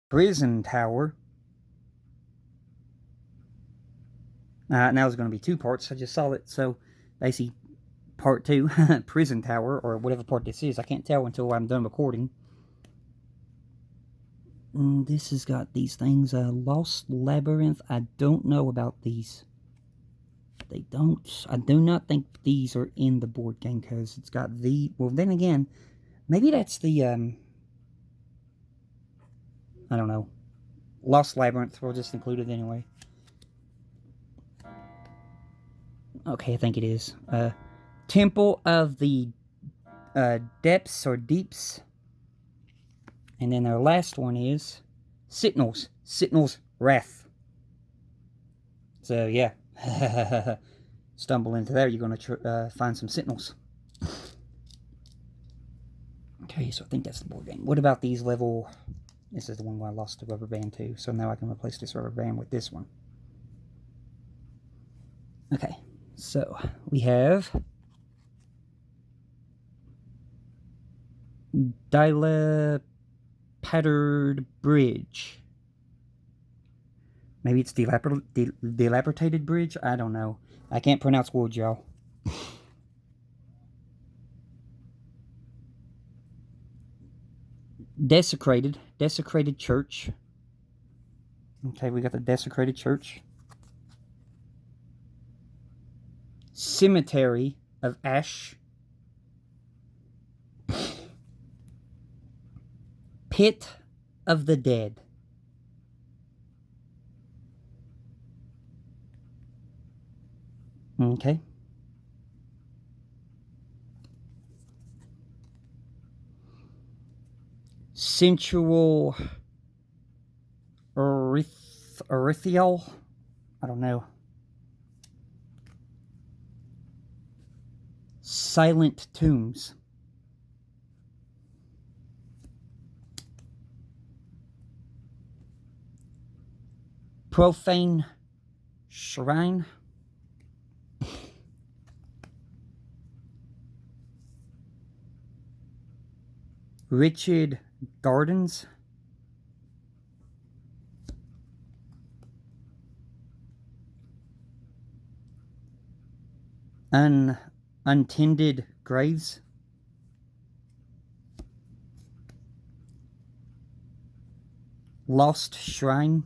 Prison Tower. Now it's going to be 2 parts. I just saw it. So basically, part 2, Prison Tower, or whatever part this is. I can't tell until I'm done recording. This has got these things. Lost Labyrinth. I don't know about these. They don't. I do not think these are in the board game because it's got the. Well, then again, maybe that's the. I don't know. Lost Labyrinth. We'll just include it anyway. Okay, I think it is. Temple of the Depths or Deeps. And then our last one is Sentinels. Sentinels Wrath. So, yeah. Stumble into there, you're going to find some Sentinels. Okay, so I think that's the board game. What about these level... This is the one where I lost the rubber band to. So now I can replace this rubber band with this one. Okay, so we have... Dilapidated Bridge. Maybe it's dilapidated bridge? I don't know. I can't pronounce words, y'all. Desecrated church. Okay, we got the desecrated church. Cemetery of Ash. Pit of the Dead. Okay. Sensual Erythial. I don't know. Silent Tombs. Profane Shrine. Richard Gardens. Untended Graves. Lost Shrine.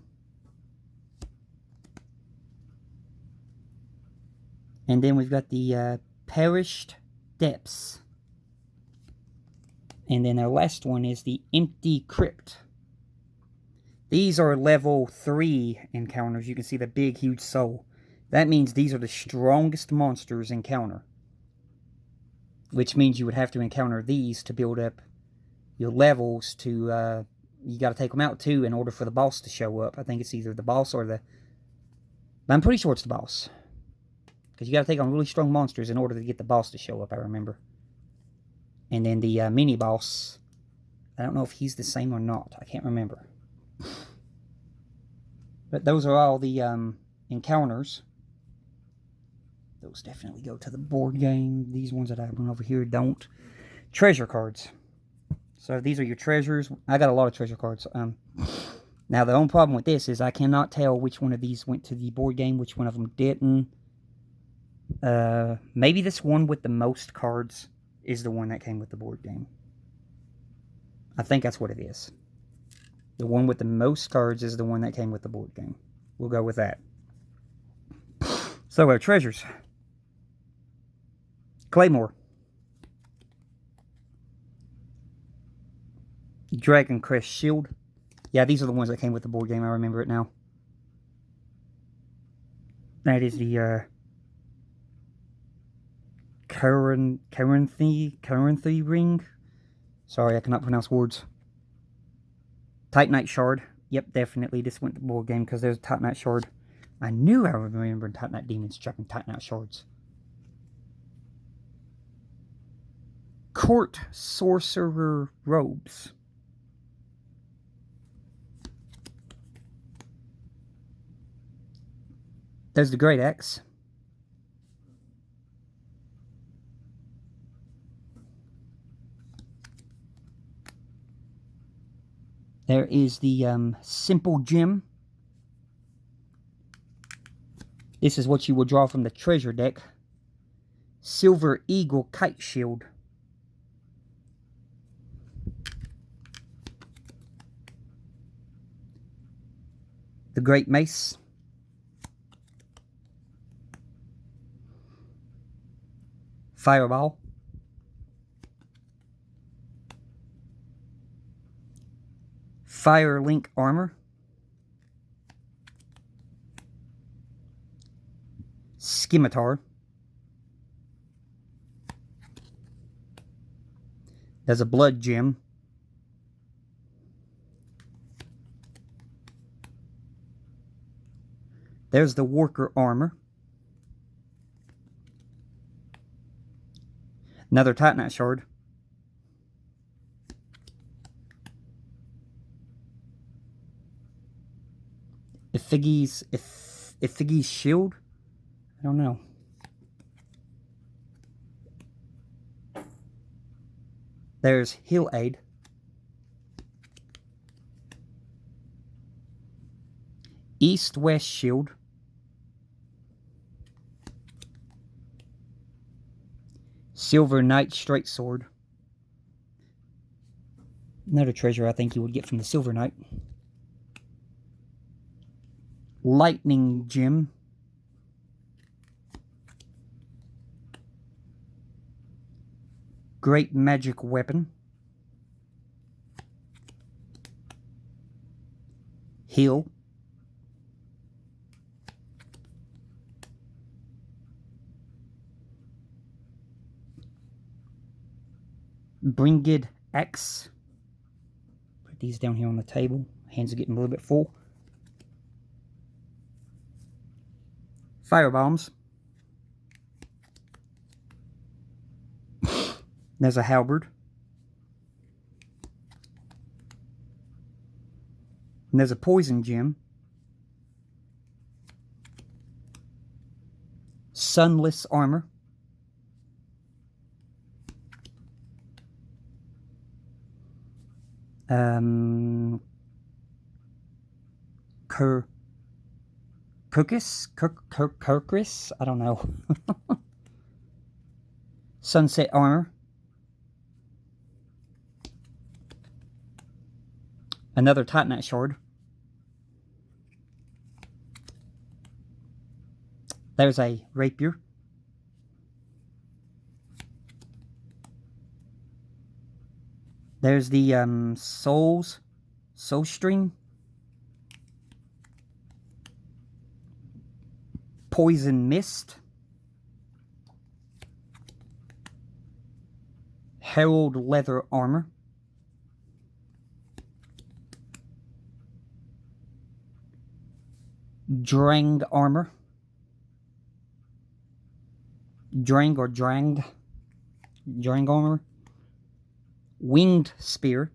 And then we've got the Perished Depths. And then our last one is the Empty Crypt. These are level 3 encounters. You can see the big, huge soul. That means these are the strongest monsters encounter. Which means you would have to encounter these to build up your levels to... you got to take them out too in order for the boss to show up. I think it's either the boss or the... But I'm pretty sure it's the boss. Because you got to take on really strong monsters in order to get the boss to show up, I remember. And then the mini-boss, I don't know if he's the same or not. I can't remember. But those are all the encounters. Those definitely go to the board game. These ones that I went over here don't. Treasure cards. So these are your treasures. I got a lot of treasure cards. Now, the only problem with this is I cannot tell which one of these went to the board game, which one of them didn't. Maybe this one with the most cards is the one that came with the board game. I think that's what it is. The one with the most cards is the one that came with the board game. We'll go with that. So our treasures. Claymore. Dragon Crest Shield. Yeah, these are the ones that came with the board game. I remember it now. That is the Caranthi ring. Sorry, I cannot pronounce words. Titanite Shard. Yep, definitely this went to the board game because there's a Titanite Shard. I knew I remembered Titanite Demons chucking Titanite Shards. Court Sorcerer Robes. There's the Great Axe. There is the Simple Gem. This is what you will draw from the treasure deck. Silver Eagle Kite Shield. The Great Mace. Fireball. Fire Link Armor. Scimitar. There's a Blood Gem. There's the Worker Armor. Another Titanite Shard. Iphige's Shield? I don't know. There's Heal Aid. East-West Shield. Silver Knight Straight Sword. Another treasure I think you would get from the Silver Knight. Lightning Gem. Great Magic Weapon. Heal. Bringed Axe. Put these down here on the table. Hands are getting a little bit full. Fire Bombs. There's a halberd. And there's a Poison Gem. Sunless Armor. Kirkris? I don't know. Sunset Armor. Another Titanite Shard. There's a Rapier. There's the Soul String. Poison Mist. Herald Leather Armor. Drang Armor. Drang or Drang. Drang Armor. Winged Spear.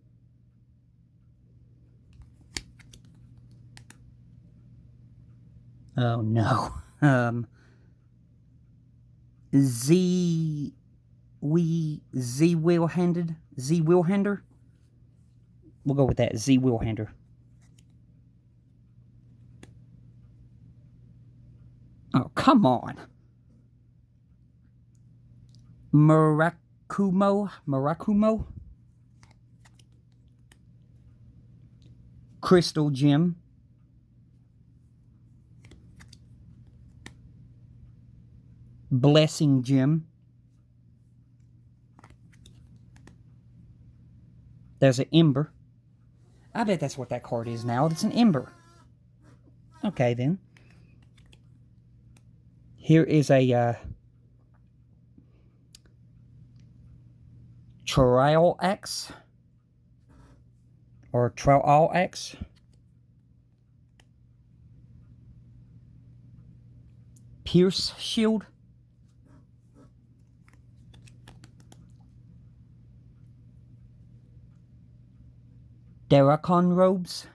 Oh no. Z-Wheel-Handed? Z-Wheel-Hander? We'll go with that. Z-Wheel-Hander. Oh, come on. Murakumo? Crystal Gem. Blessing Gem. There's an Ember. I bet that's what that card is now. It's an Ember. Okay, then. Here is a Trial Axe. Or Trial Axe. Pierce Shield. Deracon Robes.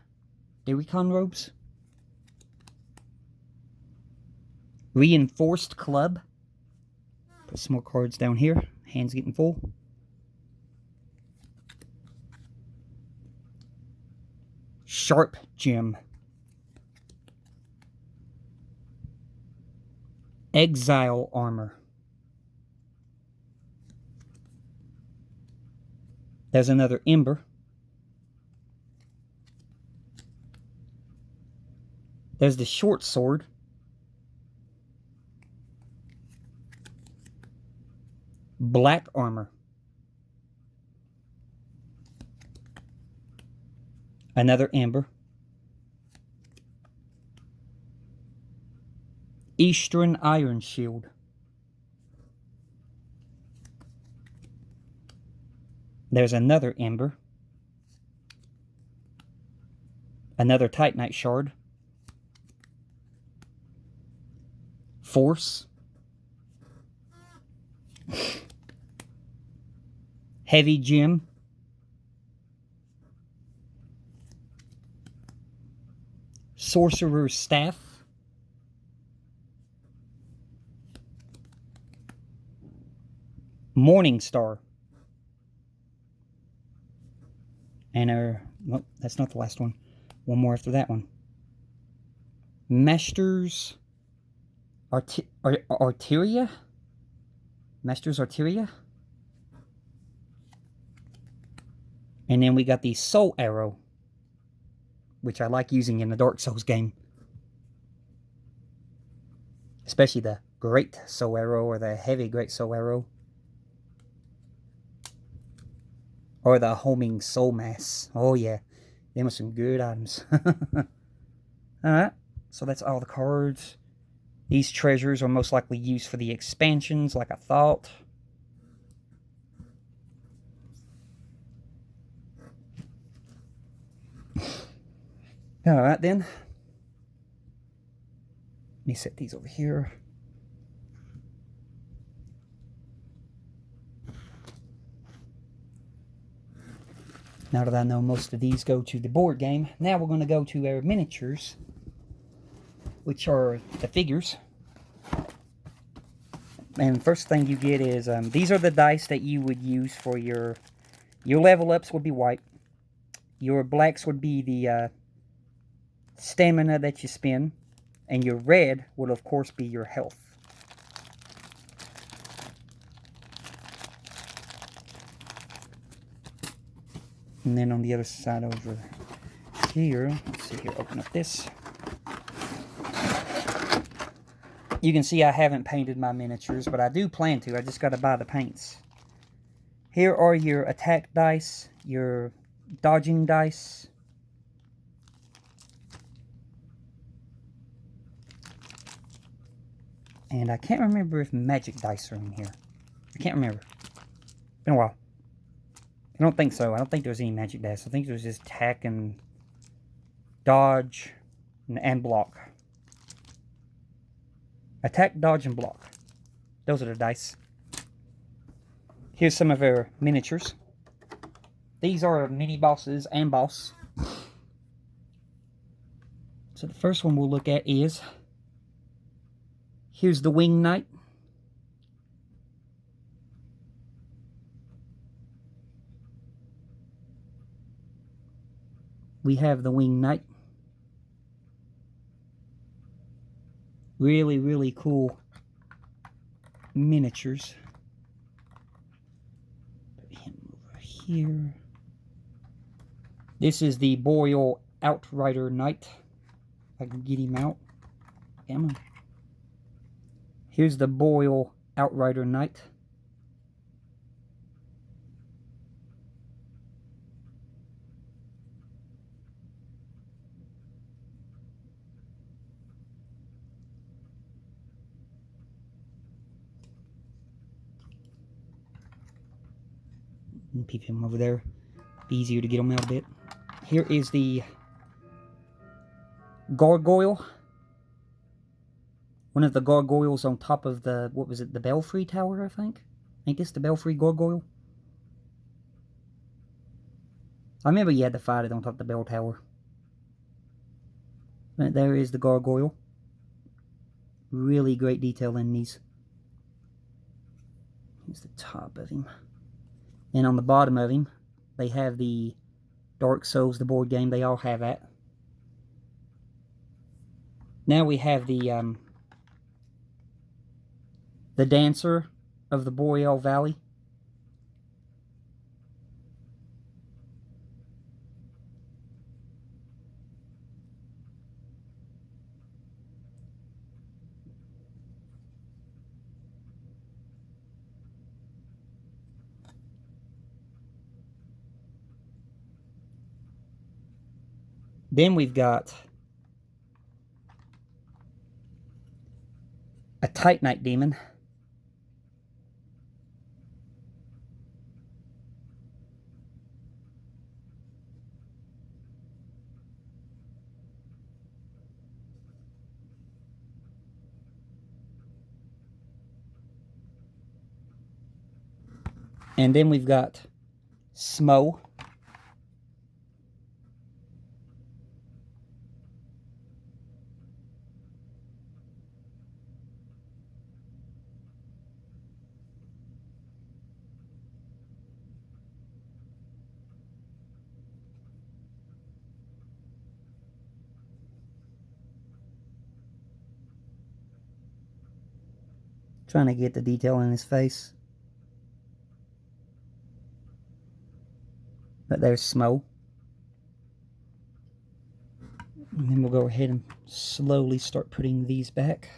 Reinforced Club. Put some more cards down here. Hands getting full. Sharp Gem. Exile Armor. There's another Ember. There's the Short Sword. Black Armor. Another Ember. Eastern Iron Shield. There's another Ember. Another Titanite Shard. Force. Heavy Gem. Sorcerer's Staff. Morning Star. And well, that's not the last one. One more after that one. Master's Arteria? Master's Arteria? And then we got the Soul Arrow, which I like using in the Dark Souls game. Especially the Great Soul Arrow or the Heavy Great Soul Arrow. Or the Homing Soul Mass. Oh yeah, them are some good items. Alright, so that's all the cards. These treasures are most likely used for the expansions, like I thought. Alright then. Let me set these over here. Now that I know most of these go to the board game, now we're going to go to our miniatures, which are the figures. And first thing you get is, these are the dice that you would use for your level ups would be white. Your blacks would be the stamina that you spend. And your red would of course be your health. And then on the other side over here, let's see here, open up this. You can see I haven't painted my miniatures, but I do plan to. I just got to buy the paints. Here are your attack dice, your dodging dice. And I can't remember if magic dice are in here. I can't remember. Been a while. I don't think so. I don't think there was any magic dice. I think it was just attack and dodge and block. Attack, dodge, and block. Those are the dice. Here's some of our miniatures. These are mini bosses and boss. So the first one we'll look at is, here's the Winged Knight. We have the Winged Knight. Really, really cool miniatures. Put him over here. This is the Boreal Outrider Knight. If I can get him out. Come on. Here's the Boreal Outrider Knight. And peep him over there. Be easier to get him out a bit. Here is the Gargoyle. One of the gargoyles on top of the, what was it, the Belfry Tower, I think? Ain't this the Belfry Gargoyle? I remember you had to fight it on top of the bell tower. But there is the gargoyle. Really great detail in these. Here's the top of him. And on the bottom of him, they have the Dark Souls, the board game, they all have that. Now we have the Dancer of the Boreal Valley. Then we've got a Titanite demon. And then we've got Smo. Trying to get the detail in his face. But there's Smo. And then we'll go ahead and slowly start putting these back.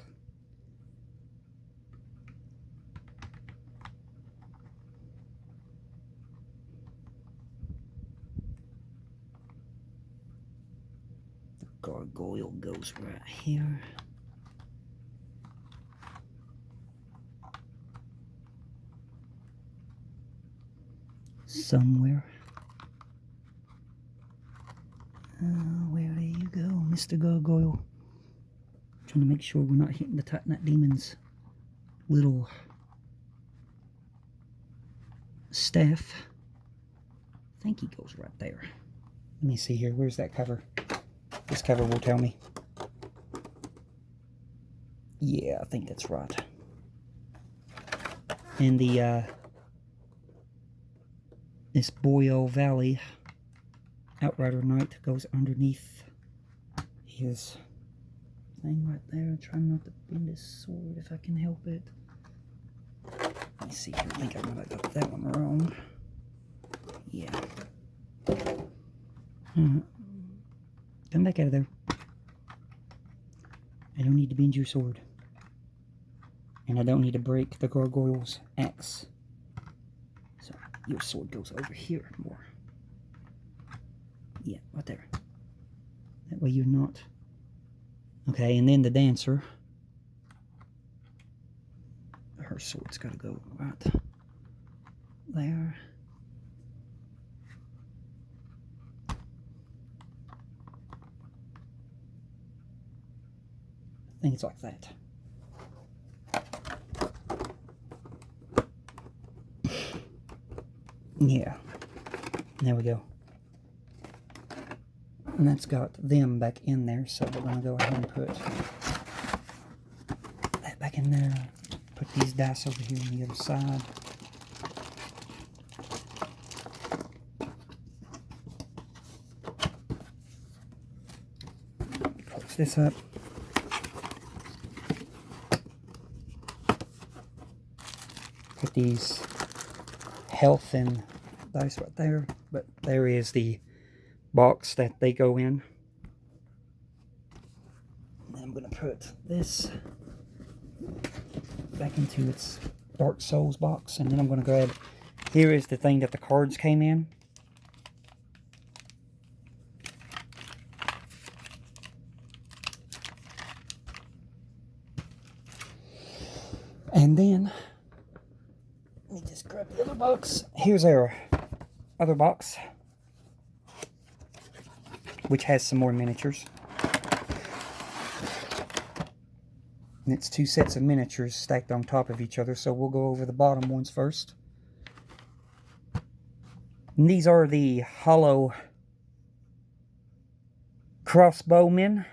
The gargoyle goes right here. Somewhere. Where do you go, Mr. Gargoyle? Trying to make sure we're not hitting the Titanite demon's little staff. I think he goes right there. Let me see here. Where's that cover? This cover will tell me. Yeah, I think that's right. And the this Boreal Valley Outrider Knight goes underneath his thing right there. I'm trying not to bend his sword if I can help it. Let me see here. I think I might have got that one wrong. Yeah. Come back out of there. I don't need to bend your sword. And I don't need to break the gargoyle's axe. So your sword goes over here more. Yeah, right there. That way you're not... Okay, and then the dancer. Her sword's got to go right there. I think it's like that. Yeah. There we go. And that's got them back in there, so we're going to go ahead and put that back in there. Put these dice over here on the other side. Close this up. Put these health and dice right there, but there is the box that they go in. And I'm going to put this back into its Dark Souls box, and then I'm going to grab, here is the thing that the cards came in. And then let me just grab the other box. Here's our other box, which has some more miniatures. And it's two sets of miniatures stacked on top of each other, so we'll go over the bottom ones first. And these are the hollow crossbowmen.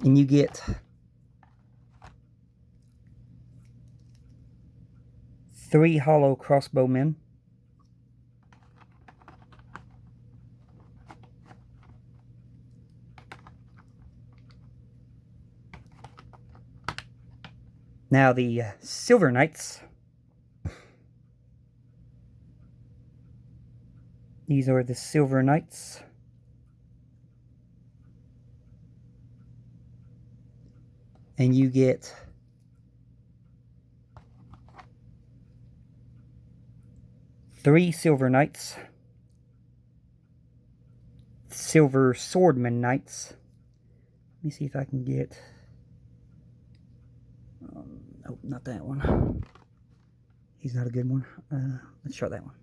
And you get 3 hollow crossbowmen. Now the Silver Knights. These are the Silver Knights. And you get three Silver Knights. Silver Swordman Knights. Let me see if I can get... nope, not that one. He's not a good one. Let's try that one.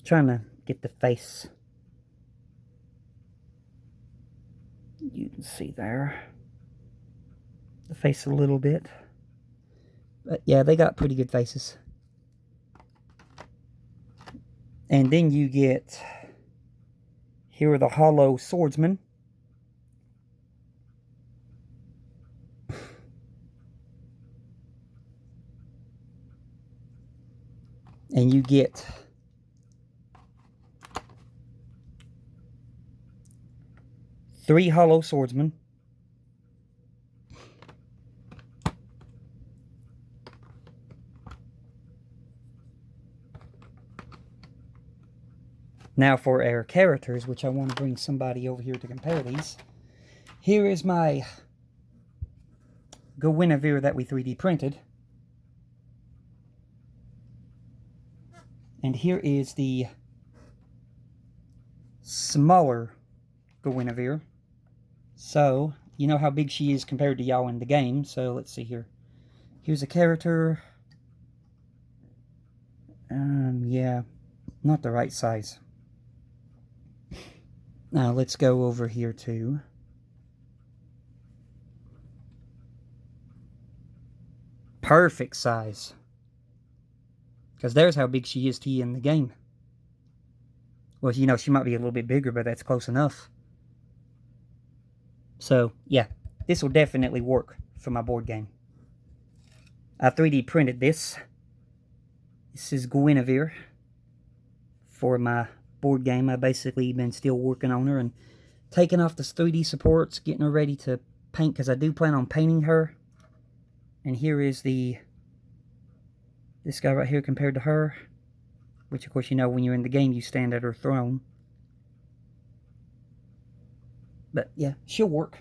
Trying to get the face. You can see there. The face a little bit. But yeah, they got pretty good faces. And then you get... Here are the Hollow Swordsmen. And you get three Hollow Swordsmen. Now for our characters, which I want to bring somebody over here to compare these. Here is my Guinevere that we 3D printed. And here is the smaller Guinevere. So, you know how big she is compared to y'all in the game. So, let's see here. Here's a character. Yeah, not the right size. Now, let's go over here to... perfect size. Because there's how big she is to you in the game. Well, you know, she might be a little bit bigger, but that's close enough. So, yeah, this will definitely work for my board game. I 3D printed this. This is Guinevere for my board game. I basically been still working on her and taking off the 3D supports, getting her ready to paint, because I do plan on painting her. And here is this guy right here compared to her, which of course, you know, when you're in the game, you stand at her throne. But yeah, she'll work.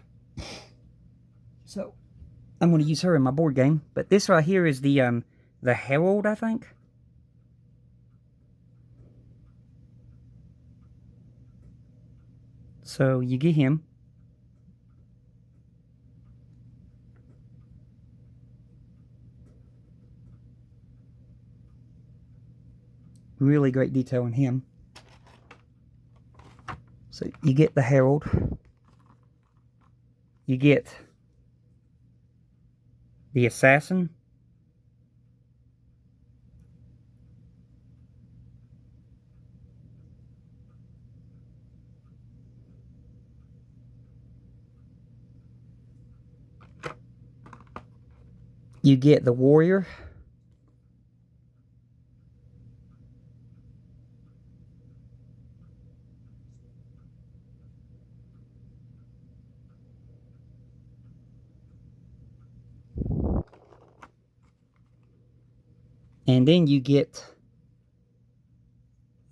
So I'm going to use her in my board game. But this right here is the Herald, I think. So you get him. Really great detail in him. So you get the Herald. You get the Assassin. You get the Warrior. And then you get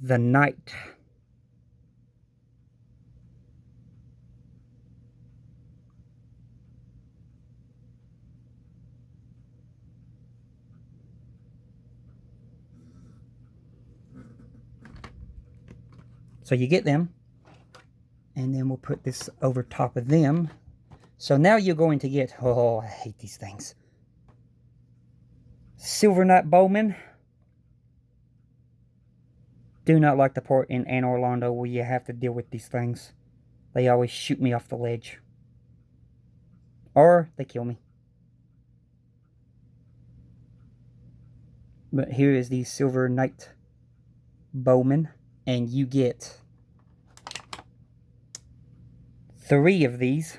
the Knight. So you get them. And then we'll put this over top of them. So now you're going to get... oh, I hate these things. Silver Knight Bowman. Do not like the part in Anne Orlando where you have to deal with these things. They always shoot me off the ledge. Or they kill me. But here is the Silver Knight Bowman. And you get 3 of these.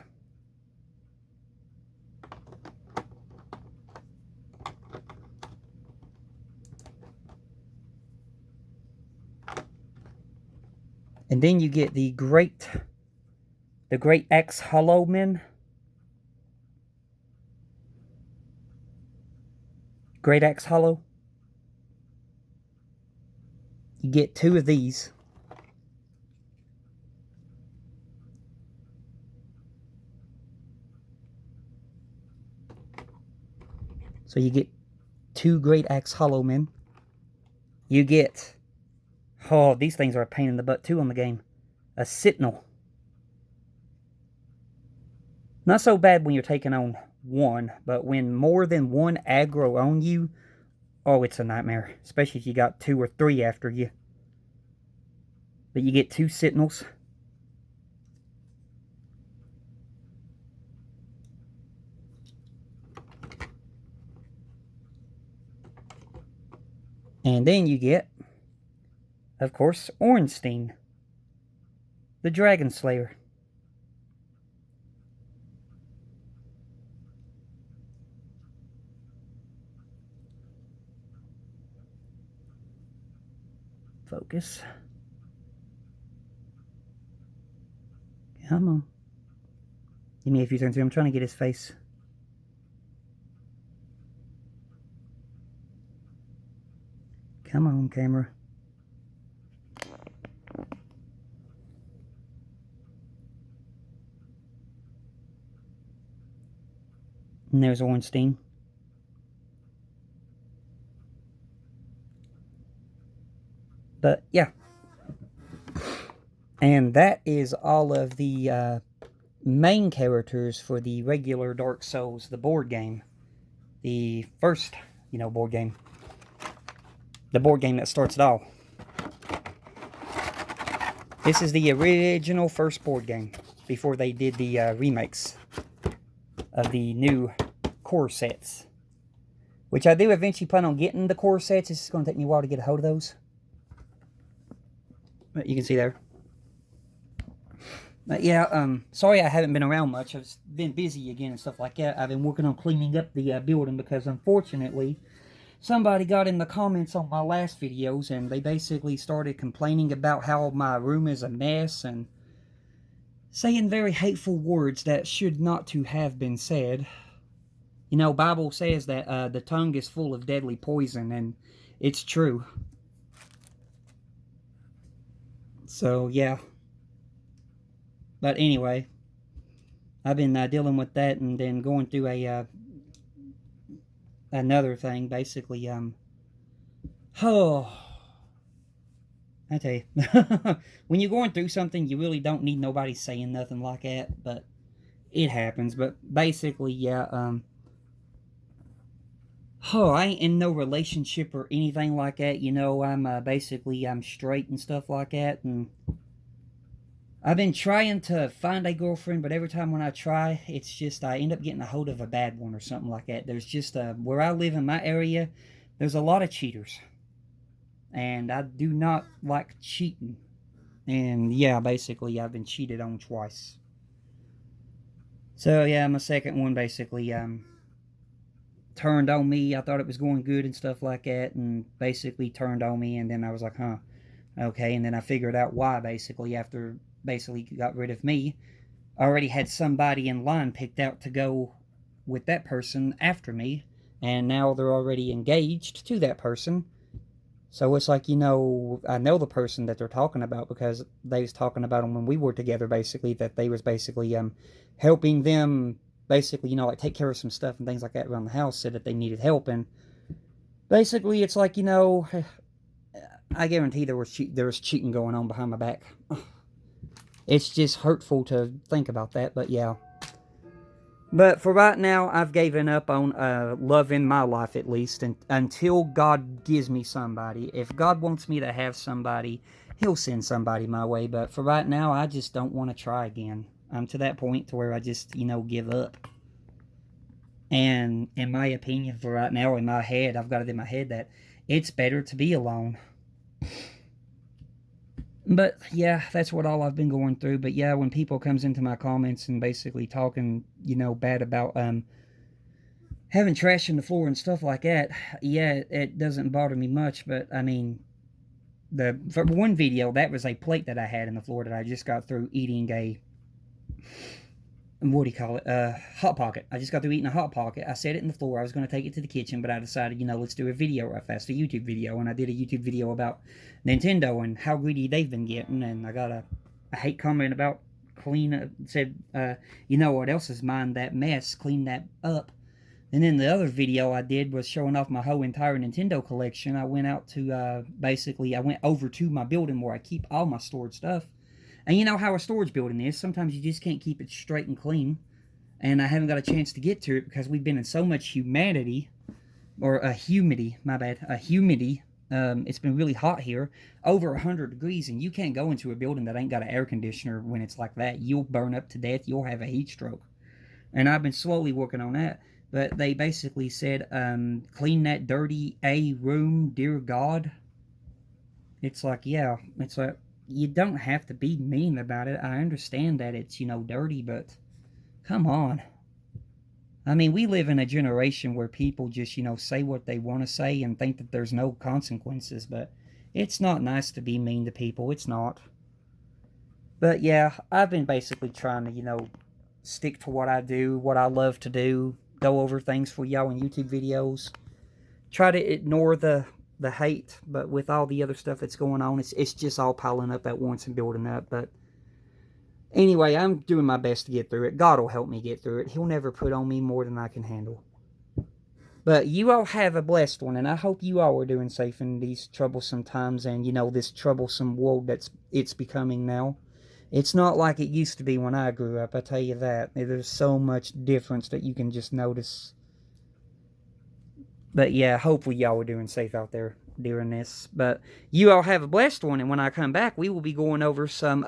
And then you get the Great Axe Hollowmen. Great Axe Hollow. You get 2 of these. So you get 2 Great Axe Hollow men. You get, oh, these things are a pain in the butt too on the game. A Sentinel. Not so bad when you're taking on one, but when more than one aggro on you, oh, it's a nightmare. Especially if you got 2 or 3 after you. But you get 2 Sentinels. And then you get, of course, Ornstein, the Dragon Slayer. Focus. Come on. Give me a few turns here. I'm trying to get his face. Come on, camera. And there's Ornstein. But, yeah. And that is all of the main characters for the regular Dark Souls, the board game. The first, board game. The board game that starts it all. This is the original first board game before they did the remakes of the new core sets. Which I do eventually plan on getting the core sets. It's going to take me a while to get a hold of those. But you can see there. But yeah, sorry I haven't been around much. I've been busy again and stuff like that. I've been working on cleaning up the building because unfortunately somebody got in the comments on my last videos and they basically started complaining about how my room is a mess and saying very hateful words that should not to have been said. Bible says that the tongue is full of deadly poison, and it's true. So, yeah. But anyway, I've been dealing with that and then going through another thing, basically. Oh, I tell you, when you're going through something, you really don't need nobody saying nothing like that, but it happens. But basically, yeah, I ain't in no relationship or anything like that. I'm straight and stuff like that, and I've been trying to find a girlfriend, but every time when I try, it's just I end up getting a hold of a bad one or something like that. There's just where I live in my area, there's a lot of cheaters, and I do not like cheating. And yeah, basically, I've been cheated on twice. So yeah, my second one basically turned on me. I thought it was going good and stuff like that, and basically turned on me, and then I was like, huh, okay, and then I figured out why, basically, after basically got rid of me. I already had somebody in line picked out to go with that person after me, and now they're already engaged to that person. So it's like, I know the person that they're talking about because they was talking about them when we were together, basically, that they was basically helping them, basically, like take care of some stuff and things like that around the house, said that they needed help, and basically it's like, I guarantee there was cheating going on behind my back. It's just hurtful to think about that, but yeah. But for right now, I've given up on love in my life, at least, until God gives me somebody. If God wants me to have somebody, He'll send somebody my way. But for right now, I just don't want to try again. I'm to that point to where I just, give up. And in my opinion, for right now, in my head, I've got it in my head that it's better to be alone. But yeah, that's what all I've been going through. But yeah, when people comes into my comments and basically talking, bad about having trash in the floor and stuff like that, yeah, it doesn't bother me much. But I mean, for one video, that was a plate that I had in the floor that I just got through eating what do you call it? Hot Pocket. I just got through eating a Hot Pocket. I set it in the floor. I was going to take it to the kitchen, but I decided, let's do a video real fast, a YouTube video. And I did a YouTube video about Nintendo and how greedy they've been getting. And I got a hate comment about said, you know what else is mine? That mess. Clean that up. And then the other video I did was showing off my whole entire Nintendo collection. I went out to, I went over to my building where I keep all my stored stuff. And you know how a storage building is. Sometimes you just can't keep it straight and clean. And I haven't got a chance to get to it because we've been in so much humidity. My bad. A humidity. It's been really hot here. Over 100 degrees. And you can't go into a building that ain't got an air conditioner when it's like that. You'll burn up to death. You'll have a heat stroke. And I've been slowly working on that. But they basically said, clean that dirty A room, dear God. It's like, yeah, it's like, you don't have to be mean about it. I understand that it's, dirty, but come on. I mean, we live in a generation where people just, say what they want to say and think that there's no consequences, but it's not nice to be mean to people. It's not. But yeah, I've been basically trying to, stick to what I do, what I love to do. Go over things for y'all in YouTube videos. Try to ignore the hate, but with all the other stuff that's going on, it's just all piling up at once and building up. But anyway, I'm doing my best to get through it. God will help me get through it. He'll never put on me more than I can handle. But you all have a blessed one, and I hope you all are doing safe in these troublesome times and, this troublesome world it's becoming now. It's not like it used to be when I grew up, I tell you that. There's so much difference that you can just notice. But yeah, hopefully y'all are doing safe out there during this. But you all have a blessed one, and when I come back, we will be going over some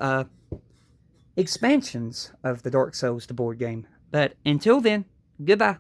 expansions of the Dark Souls, the board game. But until then, goodbye.